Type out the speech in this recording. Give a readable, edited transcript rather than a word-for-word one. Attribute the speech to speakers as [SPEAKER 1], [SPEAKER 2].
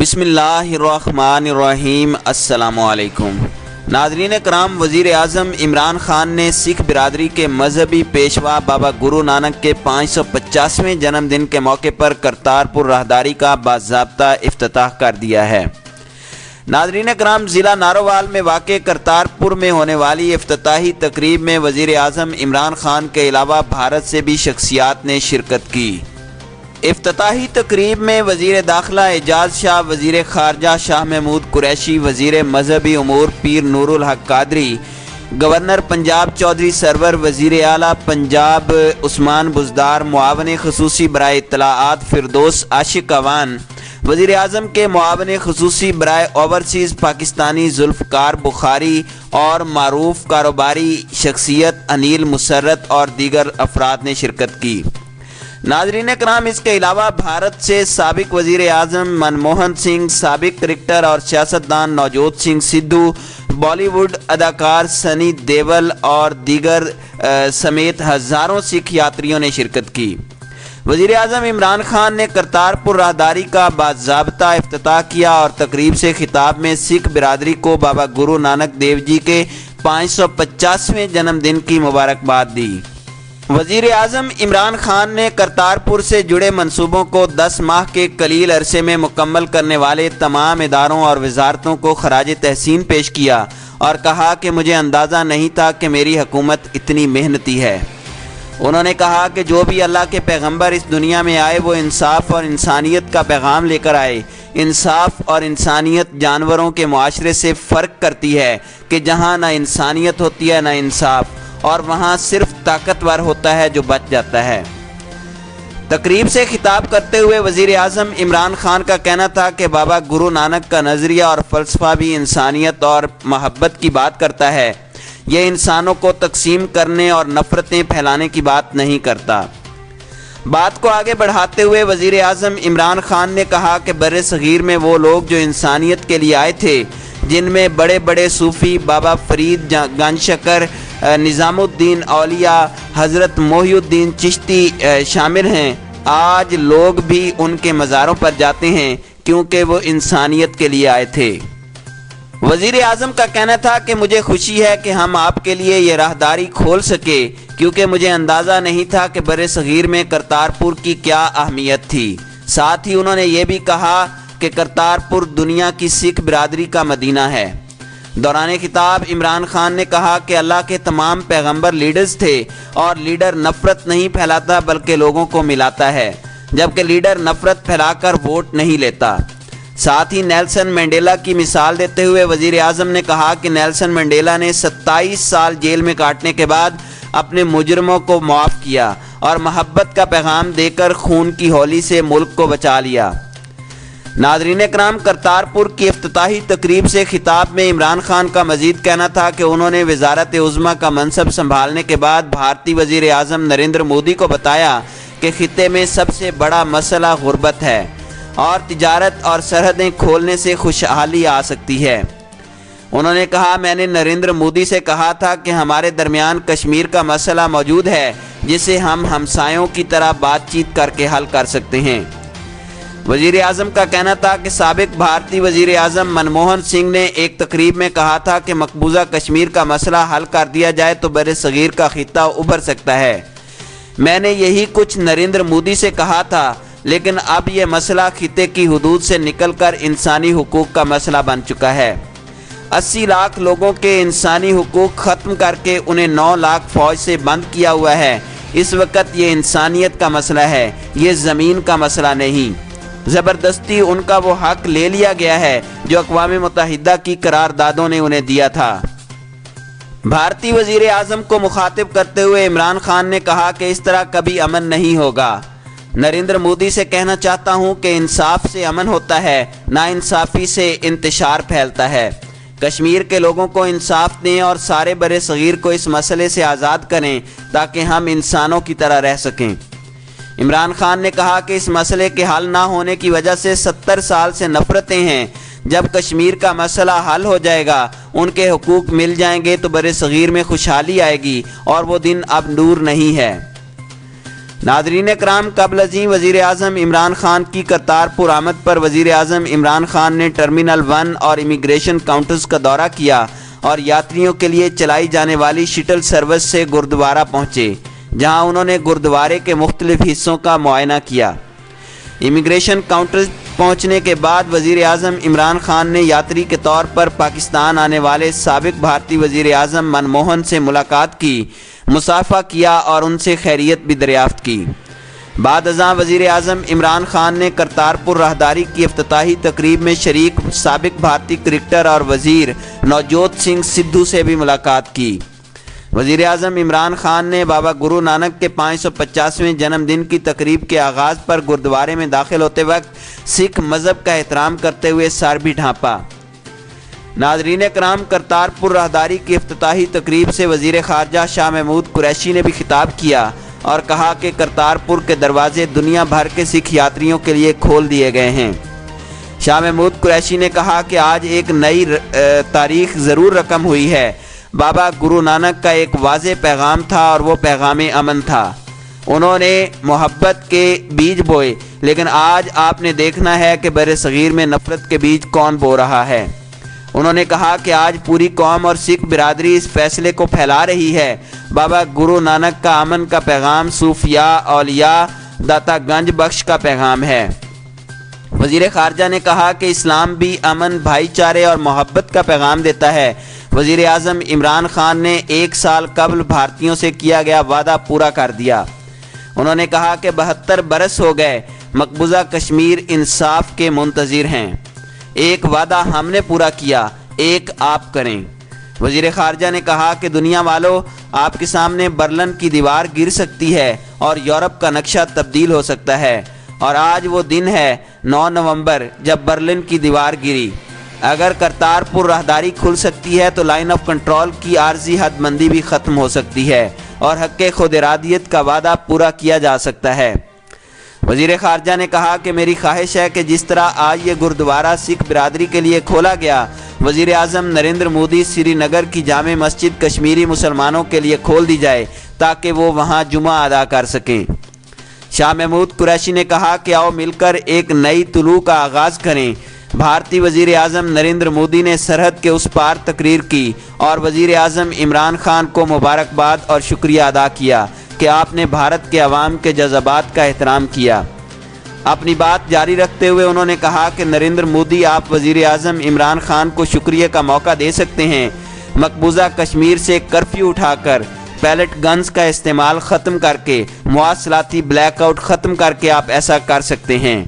[SPEAKER 1] بسم اللہ الرحمن الرحیم۔ السلام علیکم ناظرین کرام، وزیر اعظم عمران خان نے سکھ برادری کے مذہبی پیشوا بابا گرو نانک کے 550ویں جنم دن کے موقع پر کرتارپور راہداری کا باضابطہ افتتاح کر دیا ہے۔ ناظرین کرام، ضلع نارووال میں واقع کرتارپور میں ہونے والی افتتاحی تقریب میں وزیر اعظم عمران خان کے علاوہ بھارت سے بھی شخصیات نے شرکت کی۔ افتتاحی تقریب میں وزیر داخلہ اعجاز شاہ، وزیر خارجہ شاہ محمود قریشی، وزیر مذہبی امور پیر نور الحق قادری، گورنر پنجاب چودھری سرور، وزیر اعلیٰ پنجاب عثمان بزدار، معاون خصوصی برائے اطلاعات فردوس عاشق اوان، وزیر اعظم کے معاون خصوصی برائے اوورسیز پاکستانی ذوالفقار بخاری اور معروف کاروباری شخصیت انیل مسرت اور دیگر افراد نے شرکت کی۔ ناظرین کرام، اس کے علاوہ بھارت سے سابق وزیر اعظم منموہن سنگھ، سابق کرکٹر اور سیاستدان نوجوت سنگھ سدھو، بالی ووڈ اداکار سنی دیول اور دیگر سمیت ہزاروں سکھ یاتریوں نے شرکت کی۔ وزیر اعظم عمران خان نے کرتارپور راہداری کا باضابطہ افتتاح کیا اور تقریب سے خطاب میں سکھ برادری کو بابا گرو نانک دیو جی کے 550ویں جنم دن کی مبارکباد دی۔ وزیر اعظم عمران خان نے کرتارپور سے جڑے منصوبوں کو 10 ماہ کے قلیل عرصے میں مکمل کرنے والے تمام اداروں اور وزارتوں کو خراج تحسین پیش کیا اور کہا کہ مجھے اندازہ نہیں تھا کہ میری حکومت اتنی محنتی ہے۔ انہوں نے کہا کہ جو بھی اللہ کے پیغمبر اس دنیا میں آئے وہ انصاف اور انسانیت کا پیغام لے کر آئے۔ انصاف اور انسانیت جانوروں کے معاشرے سے فرق کرتی ہے کہ جہاں نہ انسانیت ہوتی ہے نہ انصاف، اور وہاں صرف طاقتور ہوتا ہے جو بچ جاتا ہے۔ تقریب سے خطاب کرتے ہوئے وزیر اعظم عمران خان کا کہنا تھا کہ بابا گرو نانک کا نظریہ اور فلسفہ بھی انسانیت اور محبت کی بات کرتا ہے۔ یہ انسانوں کو تقسیم کرنے اور نفرتیں پھیلانے کی بات نہیں کرتا۔ بات کو آگے بڑھاتے ہوئے وزیر اعظم عمران خان نے کہا کہ بر صغیر میں وہ لوگ جو انسانیت کے لیے آئے تھے، جن میں بڑے بڑے صوفی بابا فرید گنج شکر، نظام الدین اولیاء، حضرت محی الدین چشتی شامل ہیں، آج لوگ بھی ان کے مزاروں پر جاتے ہیں کیونکہ وہ انسانیت کے لیے آئے تھے۔ وزیر اعظم کا کہنا تھا کہ مجھے خوشی ہے کہ ہم آپ کے لیے یہ راہداری کھول سکے کیونکہ مجھے اندازہ نہیں تھا کہ بر صغیر میں کرتارپور کی کیا اہمیت تھی۔ ساتھ ہی انہوں نے یہ بھی کہا کہ کرتارپور دنیا کی سکھ برادری کا مدینہ ہے۔ دوران خطاب عمران خان نے کہا کہ اللہ کے تمام پیغمبر لیڈرز تھے اور لیڈر نفرت نہیں پھیلاتا بلکہ لوگوں کو ملاتا ہے، جبکہ لیڈر نفرت پھیلا کر ووٹ نہیں لیتا۔ ساتھ ہی نیلسن منڈیلا کی مثال دیتے ہوئے وزیر اعظم نے کہا کہ نیلسن منڈیلا نے 27 سال جیل میں کاٹنے کے بعد اپنے مجرموں کو معاف کیا اور محبت کا پیغام دے کر خون کی ہولی سے ملک کو بچا لیا۔ ناظرین کرام، کرتارپور کی افتتاحی تقریب سے خطاب میں عمران خان کا مزید کہنا تھا کہ انہوں نے وزارت عظمیٰ کا منصب سنبھالنے کے بعد بھارتی وزیر اعظم نریندر مودی کو بتایا کہ خطے میں سب سے بڑا مسئلہ غربت ہے اور تجارت اور سرحدیں کھولنے سے خوشحالی آ سکتی ہے۔ انہوں نے کہا، میں نے نریندر مودی سے کہا تھا کہ ہمارے درمیان کشمیر کا مسئلہ موجود ہے جسے ہم ہمسایوں کی طرح بات چیت کر کے حل کر سکتے ہیں۔ وزیر اعظم کا کہنا تھا کہ سابق بھارتی وزیر اعظم منموہن سنگھ نے ایک تقریب میں کہا تھا کہ مقبوضہ کشمیر کا مسئلہ حل کر دیا جائے تو بر صغیر کا خطہ ابھر سکتا ہے۔ میں نے یہی کچھ نریندر مودی سے کہا تھا، لیکن اب یہ مسئلہ خطے کی حدود سے نکل کر انسانی حقوق کا مسئلہ بن چکا ہے۔ 80 لاکھ لوگوں کے انسانی حقوق ختم کر کے انہیں 9 لاکھ فوج سے بند کیا ہوا ہے۔ اس وقت یہ انسانیت کا مسئلہ ہے، یہ زمین کا مسئلہ نہیں۔ زبردستی ان کا وہ حق لے لیا گیا ہے جو اقوام متحدہ کی قراردادوں نے انہیں دیا تھا۔ بھارتی وزیر اعظم کو مخاطب کرتے ہوئے عمران خان نے کہا کہ اس طرح کبھی امن نہیں ہوگا۔ نریندر مودی سے کہنا چاہتا ہوں کہ انصاف سے امن ہوتا ہے، نا انصافی سے انتشار پھیلتا ہے۔ کشمیر کے لوگوں کو انصاف دیں اور سارے بر صغیر کو اس مسئلے سے آزاد کریں تاکہ ہم انسانوں کی طرح رہ سکیں۔ عمران خان نے کہا کہ اس مسئلے کے حل نہ ہونے کی وجہ سے 70 سال سے نفرتیں ہیں۔ جب کشمیر کا مسئلہ حل ہو جائے گا، ان کے حقوق مل جائیں گے تو بر صغیر میں خوشحالی آئے گی اور وہ دن اب دور نہیں ہے۔ ناظرین کرام، قبل ازیں وزیر اعظم عمران خان کی کرتارپور آمد پر وزیر اعظم عمران خان نے ٹرمینل 1 اور امیگریشن کاؤنٹرز کا دورہ کیا اور یاتریوں کے لیے چلائی جانے والی شٹل سروس سے گردوارہ پہنچے، جہاں انہوں نے گردوارے کے مختلف حصوں کا معائنہ کیا۔ امیگریشن کاؤنٹر پہنچنے کے بعد وزیر اعظم عمران خان نے یاتری کے طور پر پاکستان آنے والے سابق بھارتی وزیر اعظم منموہن سے ملاقات کی، مصافحہ کیا اور ان سے خیریت بھی دریافت کی۔ بعد ازاں وزیر اعظم عمران خان نے کرتارپور راہداری کی افتتاحی تقریب میں شریک سابق بھارتی کرکٹر اور وزیر نوجوت سنگھ سدھو سے بھی ملاقات کی۔ وزیر اعظم عمران خان نے بابا گرو نانک کے 550ویں جنم دن کی تقریب کے آغاز پر گردوارے میں داخل ہوتے وقت سکھ مذہب کا احترام کرتے ہوئے سر بھی ڈھانپا۔ ناظرین کرام، کرتارپور راہداری کی افتتاحی تقریب سے وزیر خارجہ شاہ محمود قریشی نے بھی خطاب کیا اور کہا کہ کرتارپور کے دروازے دنیا بھر کے سکھ یاتریوں کے لیے کھول دیے گئے ہیں۔ شاہ محمود قریشی نے کہا کہ آج ایک نئی تاریخ ضرور رقم ہوئی ہے۔ بابا گرو نانک کا ایک واضح پیغام تھا اور وہ پیغام امن تھا۔ انہوں نے محبت کے بیج بوئے، لیکن آج آپ نے دیکھنا ہے کہ بر صغیر میں نفرت کے بیج کون بو رہا ہے۔ انہوں نے کہا کہ آج پوری قوم اور سکھ برادری اس فیصلے کو پھیلا رہی ہے۔ بابا گرو نانک کا امن کا پیغام صوفیاء، اولیاء، داتا گنج بخش کا پیغام ہے۔ وزیر خارجہ نے کہا کہ اسلام بھی امن، بھائی چارے اور محبت کا پیغام دیتا ہے۔ وزیر اعظم عمران خان نے 1 سال قبل بھارتیوں سے کیا گیا وعدہ پورا کر دیا۔ انہوں نے کہا کہ 72 برس ہو گئے، مقبوضہ کشمیر انصاف کے منتظر ہیں۔ ایک وعدہ ہم نے پورا کیا، ایک آپ کریں۔ وزیر خارجہ نے کہا کہ دنیا والوں، آپ کے سامنے برلن کی دیوار گر سکتی ہے اور یورپ کا نقشہ تبدیل ہو سکتا ہے، اور آج وہ دن ہے 9 نومبر جب برلن کی دیوار گری۔ اگر کرتارپور راہداری کھل سکتی ہے تو لائن آف کنٹرول کی عارضی حد بندی بھی ختم ہو سکتی ہے اور حق خود ارادیت کا وعدہ پورا کیا جا سکتا ہے۔ وزیر خارجہ نے کہا کہ میری خواہش ہے کہ جس طرح آج یہ گردوارہ سکھ برادری کے لیے کھولا گیا، وزیر اعظم نریندر مودی سری نگر کی جامع مسجد کشمیری مسلمانوں کے لیے کھول دی جائے تاکہ وہ وہاں جمعہ ادا کر سکیں۔ شاہ محمود قریشی نے کہا کہ آؤ مل کر ایک نئی طلوع کا آغاز کریں۔ بھارتی وزیر اعظم نریندر مودی نے سرحد کے اس پار تقریر کی اور وزیر اعظم عمران خان کو مبارکباد اور شکریہ ادا کیا کہ آپ نے بھارت کے عوام کے جذبات کا احترام کیا۔ اپنی بات جاری رکھتے ہوئے انہوں نے کہا کہ نریندر مودی، آپ وزیر اعظم عمران خان کو شکریہ کا موقع دے سکتے ہیں۔ مقبوضہ کشمیر سے کرفیو اٹھا کر، پیلٹ گنز کا استعمال ختم کر کے، مواصلاتی بلیک آؤٹ ختم کر کے آپ ایسا کر سکتے ہیں۔